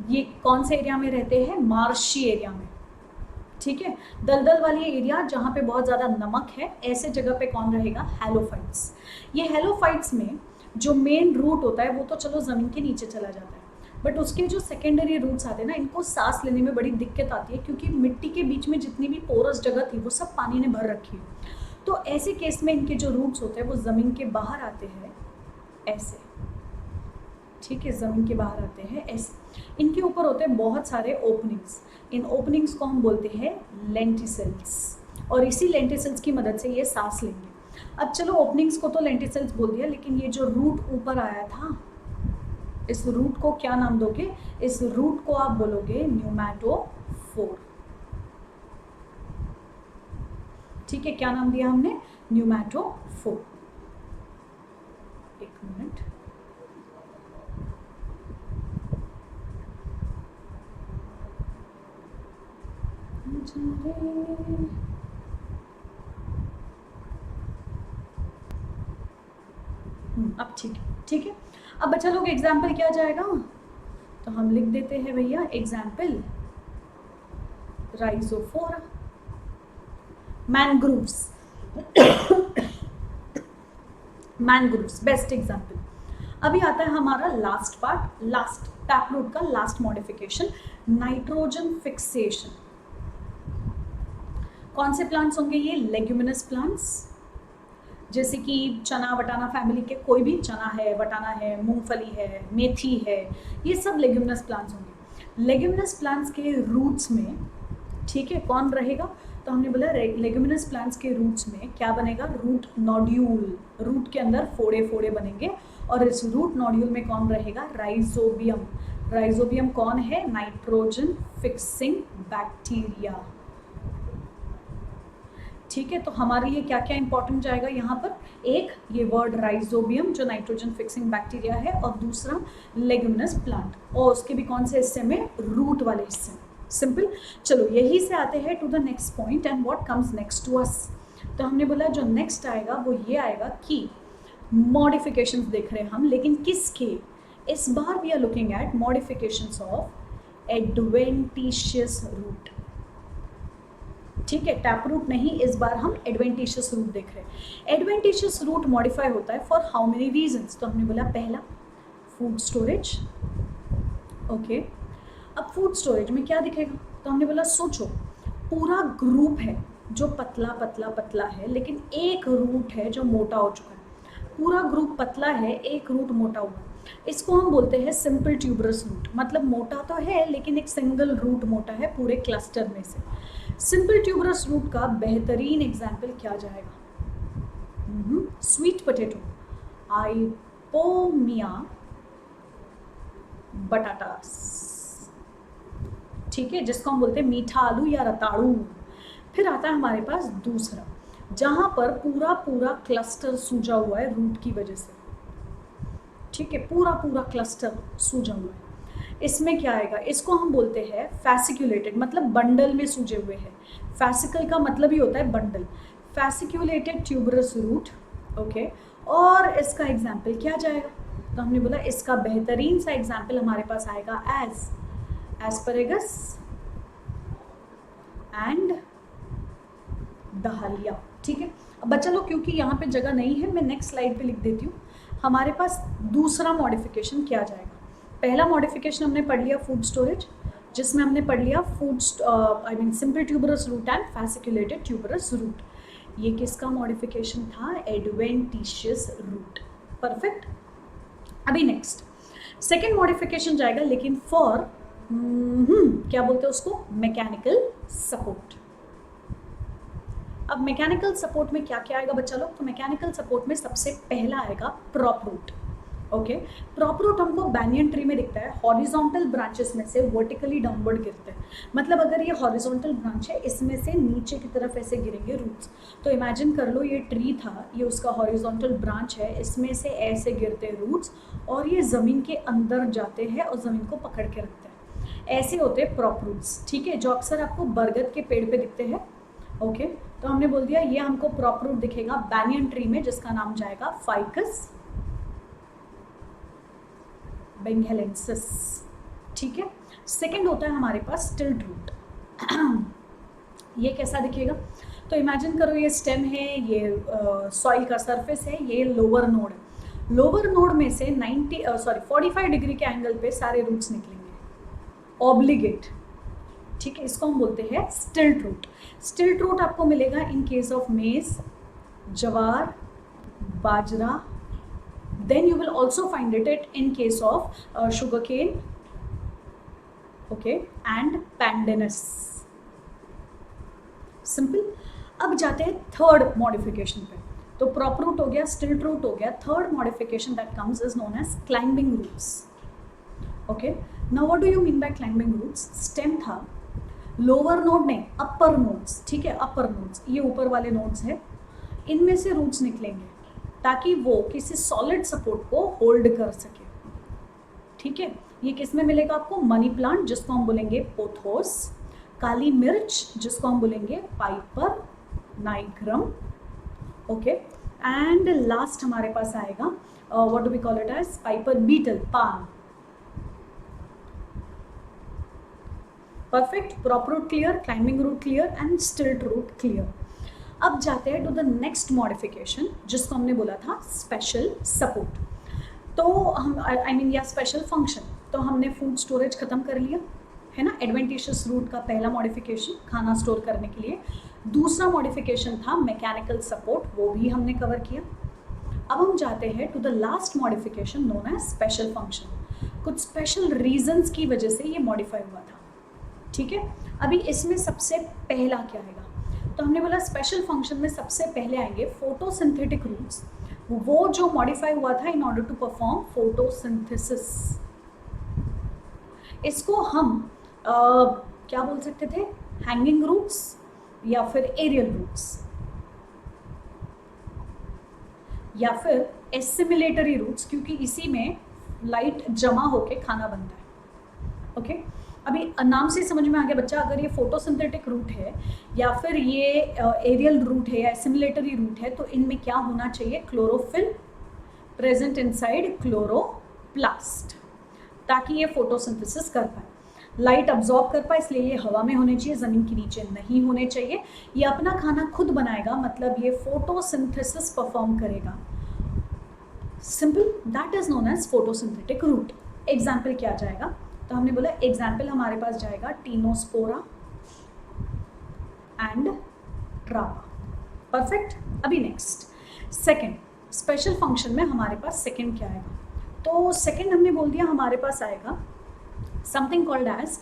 ये कौन से एरिया में रहते हैं, मार्शी एरिया में, ठीक है, दलदल वाली एरिया जहाँ पे बहुत ज़्यादा नमक है, ऐसे जगह पे कौन रहेगा, हेलोफाइट्स। ये हेलोफाइट्स में जो मेन रूट होता है वो तो चलो ज़मीन के नीचे चला जाता है, बट उसके जो सेकेंडरी रूट्स आते हैं ना, इनको सांस लेने में बड़ी दिक्कत आती है, क्योंकि मिट्टी के बीच में जितनी भी पोरस जगह थी वो सब पानी ने भर रखी है। तो ऐसे केस में इनके जो रूट्स होते हैं वो ज़मीन के बाहर आते हैं ऐसे, ठीक है, ज़मीन के बाहर आते हैं ऐसे। इनके ऊपर होते हैं बहुत सारे ओपनिंग्स, इन ओपनिंग्स को हम बोलते हैं लेंटिसल्स, और इसी लेंटिसल्स की मदद से ये सांस लेंगे। अब चलो ओपनिंग्स को तो लेंटिसल्स बोल दिया, लेकिन ये जो रूट ऊपर आया था, इस रूट को क्या नाम दोगे, इस रूट को आप बोलोगे न्यूमैटोफोर। ठीक है, क्या नाम दिया हमने, न्यूमैटोफोर। एक मिनट, अब ठीक है, ठीक है। अब बच्चा लोग एग्जाम्पल क्या जाएगा, तो हम लिख देते हैं भैया example Rhizophora, mangroves. Mangroves best example. अभी आता है हमारा लास्ट पार्ट, लास्ट टैपरूट का लास्ट मॉडिफिकेशन, नाइट्रोजन फिक्सेशन। कौन से प्लांट्स होंगे ये, लेग्यूमिनस प्लांट्स, जैसे कि चना वटाना फैमिली के कोई भी, चना है, वटाना है, मूंगफली है, मेथी है, ये सब लेग्यूमिनस प्लांट्स होंगे। लेग्यूमिनस प्लांट्स के रूट्स में, ठीक है, कौन रहेगा, तो हमने बोला लेग्यूमिनस प्लांट्स के रूट्स में क्या बनेगा, रूट नोड्यूल, रूट के अंदर फोड़े फोड़े बनेंगे, और इस रूट नोड्यूल में कौन रहेगा, राइजोबियम। राइजोबियम कौन है, नाइट्रोजन फिक्सिंग बैक्टीरिया। ठीक है, तो हमारे लिए क्या क्या इंपॉर्टेंट जाएगा यहाँ पर, एक ये वर्ड राइजोबियम जो नाइट्रोजन फिक्सिंग बैक्टीरिया है, और दूसरा लेगुमिनस प्लांट, और उसके भी कौन से हिस्से में, रूट वाले हिस्से में। सिंपल। चलो यही से आते हैं to the next point and what comes next to us. तो हमने बोला जो नेक्स्ट आएगा वो ये आएगा कि मॉडिफिकेशंस देख रहे हैं हम, लेकिन किसके, इस बार we are looking at modifications of adventitious root. ठीक है, टैप रूट नहीं, इस बार हम एडवेंटिशियस रूट देख रहे हैं। एडवेंटिशियस रूट मॉडिफाई होता है फॉर हाउ मेनी रीजंस। तो हमने बोला पहला फूड स्टोरेज। ओके, अब फूड स्टोरेज में क्या दिखेगा, तो हमने बोला सोचो पूरा ग्रुप है जो पतला पतला पतला है, लेकिन एक रूट है जो मोटा हो चुका है। पूरा ग्रुप पतला है, एक रूट मोटा हुआ, इसको हम बोलते हैं सिंपल ट्यूबरस रूट। मतलब मोटा तो है लेकिन एक सिंगल रूट मोटा है पूरे क्लस्टर में से। सिंपल ट्यूबरस रूट का बेहतरीन एग्जाम्पल क्या जाएगा, स्वीट पोटैटो, आइपोमिया बटाटास। ठीक है, जिसको हम बोलते हैं मीठा आलू या रताड़ू। फिर आता है हमारे पास दूसरा, जहां पर पूरा पूरा क्लस्टर सूजा हुआ है रूट की वजह से। ठीक है, पूरा पूरा क्लस्टर सूजा हुआ है, इसमें क्या आएगा, इसको हम बोलते हैं फैसिक्यूलेटेड, मतलब बंडल में सूजे हुए हैं। फैसिकल का मतलब ही होता है बंडल, फैसिक्यूलेटेड ट्यूबरस रूट। ओके, और इसका एग्जाम्पल क्या जाएगा, तो हमने बोला इसका बेहतरीन सा एग्जाम्पल हमारे पास आएगा एस्परेगस एंड डहालिया। ठीक है, अब बच्चा लोग क्योंकि यहाँ पे जगह नहीं है, मैं नेक्स्ट स्लाइड पे लिख देती हूँ। हमारे पास दूसरा मॉडिफिकेशन क्या जाएगा, पहला मॉडिफिकेशन हमने पढ़ लिया फूड स्टोरेज, जिसमें हमने पढ़ लिया simple tuberous root and fasciculated tuberous root. ये किसका मॉडिफिकेशन था, एडवेंटिशियस रूट। परफेक्ट। अभी नेक्स्ट सेकेंड मॉडिफिकेशन जाएगा, लेकिन फॉर क्या बोलते हैं उसको, मैकेनिकल सपोर्ट। अब मैकेनिकल सपोर्ट में क्या क्या आएगा बच्चा लोग, तो मैकेनिकल सपोर्ट में सबसे पहला आएगा prop root. Okay, prop root हमको बैनियन ट्री में दिखता है, हॉरिजॉन्टल ब्रांचेस में से वर्टिकली डाउनवर्ड गिरते हैं। मतलब अगर ये हॉरिजॉन्टल ब्रांच है, इसमें से नीचे की तरफ ऐसे गिरेंगे रूट्स। तो इमेजिन कर लो ये ट्री था, ये उसका हॉरिजॉन्टल ब्रांच है, इसमें से ऐसे गिरते हैं रूट्स और ये ज़मीन के अंदर जाते हैं और ज़मीन को पकड़ के रखते हैं। ऐसे होते हैं प्रॉप रूट्स। ठीक है, जो अक्सर आपको बरगद के पेड़ पे दिखते हैं। ओके, तो हमने बोल दिया ये हमको प्रॉप रूट दिखेगा बैनियन ट्री में, जिसका नाम जाएगा फाइकस बेंगेलेंसिस। ठीक है, सेकंड होता है हमारे पास स्टिल्ट रूट। ये कैसा दिखेगा, तो इमेजिन करो ये स्टेम है, ये सॉइल का सरफेस है, ये लोअर नोड है। लोअर नोड में से 45 डिग्री के एंगल पे सारे रूट्स निकलेंगे ऑब्लिगेट। ठीक है, इसको हम बोलते हैं स्टिल्ट रूट। स्टिल्ट रूट आपको मिलेगा इन केस ऑफ मेज, जवार, बाजरा। Then you will also find it in case of sugarcane, okay, and pandanus. Simple. अब जाते हैं थर्ड मॉडिफिकेशन पे। तो प्रॉप रूट हो गया, स्टिल्ट रूट हो गया। Third modification that comes is known as climbing roots. Okay, now what do you mean by climbing roots. Stem था, लोअर नोड नहीं, अपर नोड्स। ठीक है, अपर नोड्स, ये ऊपर वाले नोड्स है, इनमें से रूट्स निकलेंगे ताकि वो किसी सॉलिड सपोर्ट को होल्ड कर सके। ठीक है, ये किस में मिलेगा आपको, मनी प्लांट जिसको हम बोलेंगे पोथोस, काली मिर्च जिसको हम बोलेंगे Piper nigrum. Okay, and last हमारे पास आएगा what do we call it as, Piper betle, palm. Perfect, prop root clear, climbing root clear and stilt root clear. अब जाते हैं टू द नेक्स्ट मॉडिफिकेशन, जिसको हमने बोला था स्पेशल सपोर्ट। तो हम या स्पेशल फंक्शन। तो हमने फूड स्टोरेज खत्म कर लिया है ना, एडवेंटिशियस रूट का पहला मॉडिफिकेशन खाना स्टोर करने के लिए। दूसरा मॉडिफिकेशन था मैकेनिकल सपोर्ट, वो भी हमने कवर किया। अब हम जाते हैं to the last modification known as special function. कुछ स्पेशल रीजंस की वजह से ये मॉडिफाई हुआ था। ठीक है, अभी इसमें सबसे पहला क्या आएगा, तो हमने बोला स्पेशल फंक्शन में सबसे पहले आएंगे फोटोसिंथेटिक रूट्स, वो जो मॉडिफाई हुआ था in order to perform photosynthesis. इसको हम क्या बोल सकते थे, हैंगिंग रूट्स या फिर एरियल रूट्स। या फिर एसिमिलेटरी रूट्स, क्योंकि इसी में लाइट जमा होके खाना बनता है। ओके, अभी नाम से समझ में आ गया बच्चा, अगर ये फोटोसिंथेटिक रूट है या फिर ये एरियल रूट है या एसिमिलेटरी रूट है, तो इनमें क्या होना चाहिए, क्लोरोफिल प्रेजेंट इनसाइड क्लोरोप्लास्ट, ताकि ये फोटोसिंथेसिस कर पाए, लाइट अब्जॉर्ब कर पाए, इसलिए ये हवा में होने चाहिए, ज़मीन के नीचे नहीं होने चाहिए। ये अपना खाना खुद बनाएगा, मतलब ये फोटोसिंथेसिस परफॉर्म करेगा। Simple, that is known as photosynthetic root. Example क्या जाएगा, तो हमने बोला एग्जाम्पल हमारे पास जाएगा टीनोस्पोरा एंड ट्रापा। परफेक्ट। अभी नेक्स्ट सेकंड, स्पेशल फंक्शन में हमारे पास सेकंड क्या आएगा, तो सेकंड हमने बोल दिया हमारे पास आएगा something called as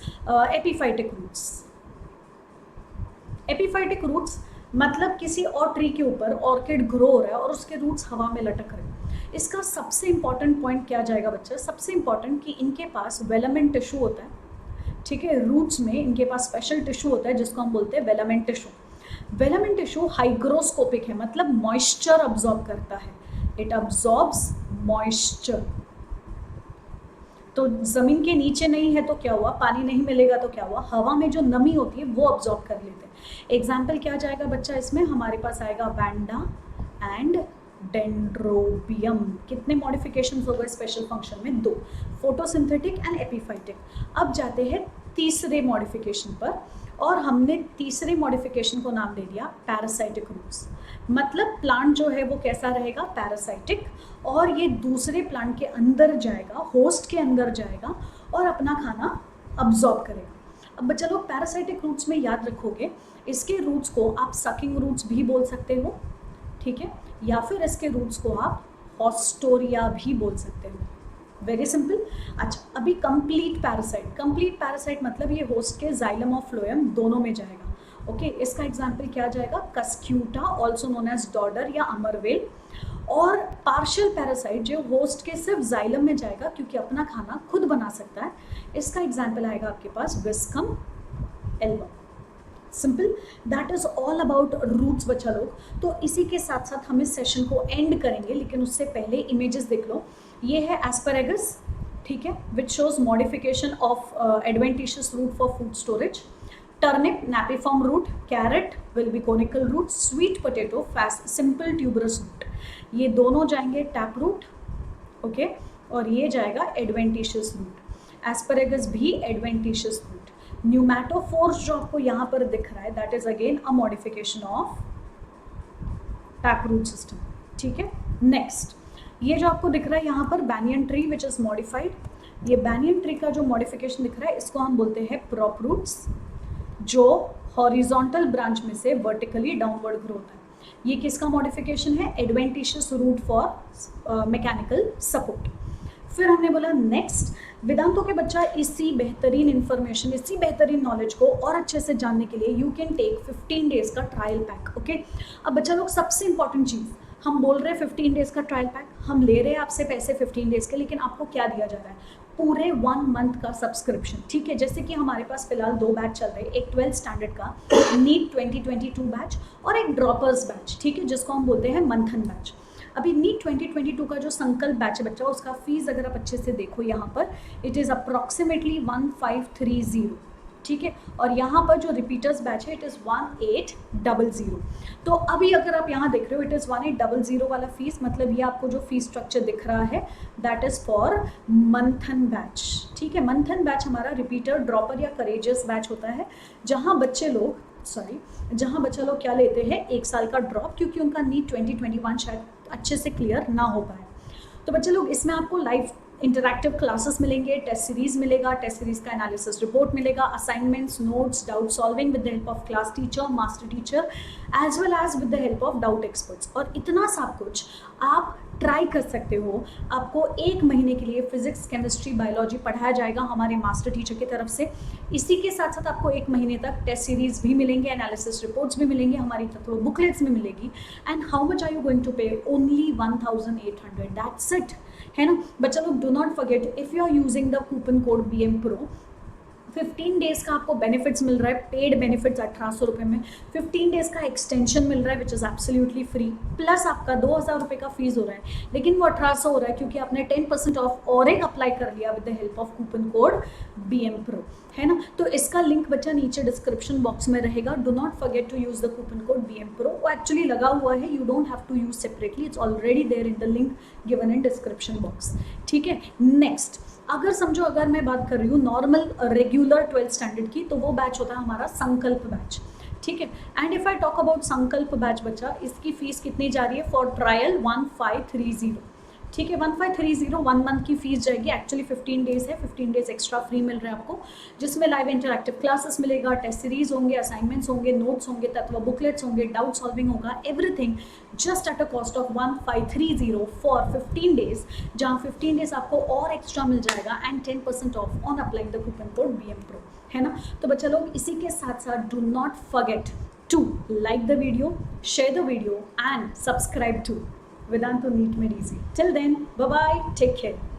epiphytic roots. Epiphytic roots मतलब किसी और ट्री के ऊपर ऑर्किड ग्रो हो रहा है और उसके रूट्स हवा में लटक रहे हैं। इसका सबसे इंपॉर्टेंट पॉइंट क्या जाएगा बच्चा, सबसे इंपॉर्टेंट कि इनके पास वेलामेंट टिश्यू होता है। ठीक है, रूट्स में इनके पास स्पेशल टिश्यू होता है जिसको हम बोलते हैं वेलामेंट टिश्यू। वेलामेंट टिश्यू हाइग्रोस्कोपिक है, मतलब मॉइस्चर अब्जॉर्ब करता है, इट अब्जॉर्ब्स मॉइस्चर। तो ज़मीन के नीचे नहीं है तो क्या हुआ, पानी नहीं मिलेगा तो क्या हुआ, हवा में जो नमी होती है वो अब्जॉर्ब कर लेते हैं। एग्जाम्पल क्या जाएगा बच्चा, इसमें हमारे पास आएगा वैंडा एंड डेंड्रोबियम। कितने मॉडिफिकेशंस हो गए स्पेशल फंक्शन में, 2, फोटोसिंथेटिक एंड एपिफाइटिक। अब जाते हैं तीसरे मॉडिफिकेशन पर, और हमने तीसरे मॉडिफिकेशन को नाम दे दिया पैरासाइटिक रूट्स। मतलब प्लांट जो है वो कैसा रहेगा, पैरासाइटिक, और ये दूसरे प्लांट के अंदर जाएगा, होस्ट के अंदर जाएगा और अपना खाना अब्जॉर्ब करेगा। अब बच्चा लोग पैरासाइटिक रूट्स में याद रखोगे, इसके रूट्स को आप सकिंग रूट्स भी बोल सकते हो, ठीक है, या फिर इसके रूट्स को आप हॉस्टोरिया भी बोल सकते हो। Very simple. अच्छा, अभी कंप्लीट पैरासाइट मतलब ये होस्ट के जाइलम और फ्लोएम दोनों में जाएगा। ओके, इसका एग्जाम्पल क्या जाएगा, कस्क्यूटा ऑल्सो नोन एज डॉडर या अमरवेल। और पार्शियल पैरासाइट जो होस्ट के सिर्फ जाइलम में जाएगा क्योंकि अपना खाना खुद बना सकता है, इसका एग्जाम्पल आएगा आपके पास viscum album. Simple, that is all about roots बच्चा लोग। तो इसी के साथ साथ हम इस सेशन को एंड करेंगे, लेकिन उससे पहले इमेजेस देख लो। ये है एस्पैरागस, ठीक है, which shows modification of adventitious root for food storage. Turnip napiform root, carrot will be conical root, sweet potato fast simple tuberous root. ये दोनों जाएंगे टैप रूट, ओके, और ये जाएगा एडवेंटिशियस रूट। एस्पैरागस भी एडवेंटिशियस रूट। न्यूमैटोफोर्स जो आपको यहाँ पर दिख रहा है, that is again a modification of tap root system. ठीक है, नेक्स्ट ये जो आपको दिख रहा है यहाँ पर banyan tree which is modified, ये बैनियन ट्री का जो मॉडिफिकेशन दिख रहा है इसको हम बोलते हैं प्रॉप रूट्स, जो हॉरिजॉन्टल ब्रांच में से वर्टिकली डाउनवर्ड ग्रो होता है। ये किसका मॉडिफिकेशन है, adventitious root for mechanical support. फिर हमने बोला नेक्स्ट, वेदांतों के बच्चा इसी बेहतरीन इन्फॉर्मेशन, इसी बेहतरीन नॉलेज को और अच्छे से जानने के लिए यू कैन टेक 15 डेज का ट्रायल पैक। ओके, अब बच्चा लोग सबसे इंपॉर्टेंट चीज़, हम बोल रहे हैं 15 डेज का ट्रायल पैक, हम ले रहे हैं आपसे पैसे 15 डेज के, लेकिन आपको क्या दिया जा रहा है, पूरे 1 मंथ का सब्सक्रिप्शन। ठीक है, जैसे कि हमारे पास फिलहाल 2 बैच चल रहे हैं, एक 12th स्टैंडर्ड का नीट 2022 बैच और एक ड्रॉपर्स बैच, ठीक है, जिसको हम बोलते हैं मंथन बैच। अभी नीट 2022 का जो संकल्प बैच है बच्चा, उसका फीस अगर आप अच्छे से देखो यहाँ पर, इट इज़ अप्रॉक्सीमेटली 1530, ठीक है, और यहाँ पर जो रिपीटर्स बैच है इट इज़ 1800। तो अभी अगर आप यहाँ देख रहे हो इट इज़ 1800 वाला फीस, मतलब ये आपको जो फीस स्ट्रक्चर दिख रहा है दैट इज़ फॉर मंथन बैच। ठीक है, मंथन बैच हमारा रिपीटर, ड्रॉपर या करेजियस बैच होता है, जहाँ बच्चे लोग क्या लेते हैं, 1 साल का ड्रॉप, क्योंकि उनका नीट 2021 शायद अच्छे से क्लियर ना हो पाए। तो बच्चे लोग इसमें आपको लाइव इंटरैक्टिव क्लासेस मिलेंगे, टेस्ट सीरीज मिलेगा, टेस्ट सीरीज का एनालिसिस रिपोर्ट मिलेगा, assignments, notes, doubt solving with the help of class teacher, master teacher, as well as with the help of doubt experts. और इतना सब कुछ आप ट्राई कर सकते हो। आपको 1 महीने के लिए फिजिक्स, केमिस्ट्री, बायोलॉजी पढ़ाया जाएगा हमारे मास्टर टीचर की तरफ से। इसी के साथ साथ आपको 1 महीने तक टेस्ट सीरीज भी मिलेंगे, एनालिसिस रिपोर्ट्स भी मिलेंगे, हमारी तत्व बुकलेट्स भी मिलेगी। And how much are you going to pay, only 1800, that's it, है ना बच्चा लोग। Do not forget, if you are using the coupon code BM Pro 15 days का आपको बेनिफिट्स मिल रहा है, पेड बेनिफिट्स 1800 रुपये में, 15 डेज़ का एक्सटेंशन मिल रहा है which is absolutely free, plus आपका 2000 रुपये का फीस हो रहा है, लेकिन वो 1800 हो रहा है क्योंकि आपने 10% ऑफ और एक अप्लाई कर लिया with the help of coupon code BM Pro, है ना। तो इसका लिंक बच्चा नीचे डिस्क्रिप्शन बॉक्स में रहेगा, do not forget to use the coupon code BM Pro। वो एक्चुअली लगा हुआ है, you don't have to use separately, it's already there in the link given in description box, ठीक है। नेक्स्ट, अगर समझो अगर मैं बात कर रही हूँ नॉर्मल रेगुलर 12th स्टैंडर्ड की, तो वो बैच होता है हमारा संकल्प बैच, ठीक है। And if I talk about संकल्प बैच बच्चा, इसकी फीस कितनी जा रही है फॉर ट्रायल 1530, ठीक है। 1530 1 मंथ की फीस जाएगी, एक्चुअली 15 डेज है, 15 डेज एक्स्ट्रा फ्री मिल रहे हैं आपको, जिसमें लाइव इंटरैक्टिव क्लासेस मिलेगा, टेस्ट सीरीज होंगे, असाइनमेंट्स होंगे, नोट्स होंगे, तत्व बुकलेट्स होंगे, डाउट सॉल्विंग होगा, everything just at a cost of 1530 for 15 days, जहाँ 15 डेज आपको और एक्स्ट्रा मिल जाएगा and 10% of on applying the coupon code BM Pro, है ना। तो बच्चा लोग इसी के साथ साथ do not forget to like the video, share the video and subscribe to Vedantu NEET Made Easy. Till then, bye bye, take care.